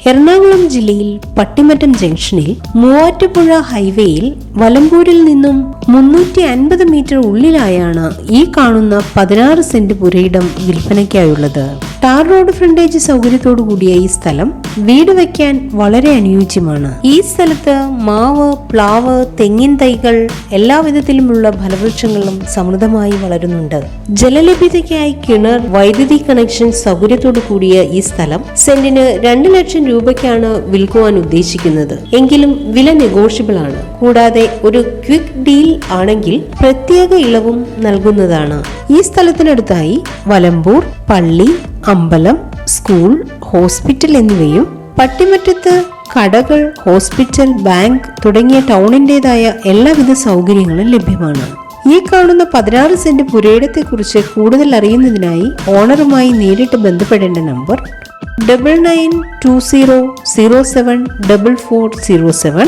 എറണാകുളം ജില്ലയിൽ പട്ടിമറ്റം ജംഗ്ഷനിൽ മൂവാറ്റുപുഴ ഹൈവേയിൽ വലമ്പൂരിൽ നിന്നും 350 മീറ്റർ ഉള്ളിലായാണ് ഈ കാണുന്ന 16 സെന്റ് പുരയിടം വിൽപ്പനയ്ക്കായുള്ളത്. ടാർ റോഡ് ഫ്രണ്ടേജ് സൗകര്യത്തോടു കൂടിയ ഈ സ്ഥലം വീട് വയ്ക്കാൻ വളരെ അനുയോജ്യമാണ്. ഈ സ്ഥലത്ത് മാവ്, പ്ലാവ്, തെങ്ങിൻ തൈകൾ എല്ലാവിധത്തിലുമുള്ള ഫലവൃക്ഷങ്ങളും സമൃദ്ധമായി വളരുന്നുണ്ട്. ജലലഭ്യതയ്ക്കായി കിണർ, വൈദ്യുതി കണക്ഷൻ സൗകര്യത്തോടു കൂടിയ ഈ സ്ഥലം സെന്റിന് 2 ലക്ഷം രൂപയ്ക്കാണ് വിൽക്കുവാൻ ഉദ്ദേശിക്കുന്നത്. എങ്കിലും വില നെഗോഷ്യബിൾ ആണ്. കൂടാതെ ഒരു ക്വിക്ക് ഡീൽ ആണെങ്കിൽ പ്രത്യേക ഇളവും നൽകുന്നതാണ്. ഈ സ്ഥലത്തിനടുത്തായി വലമ്പൂർ, പള്ളി, അമ്പലം, സ്കൂൾ, ഹോസ്പിറ്റൽ എന്നിവയും പട്ടിമറ്റത്ത് കടകൾ, ഹോസ്പിറ്റൽ, ബാങ്ക് തുടങ്ങിയ ടൗണിൻ്റെതായ എല്ലാവിധ സൗകര്യങ്ങളും ലഭ്യമാണ്. ഈ കാണുന്ന 16 സെന്റ് പുരയിടത്തെ കുറിച്ച് കൂടുതൽ അറിയുന്നതിനായി ഓണറുമായി നേരിട്ട് ബന്ധപ്പെടേണ്ട നമ്പർ 9920074407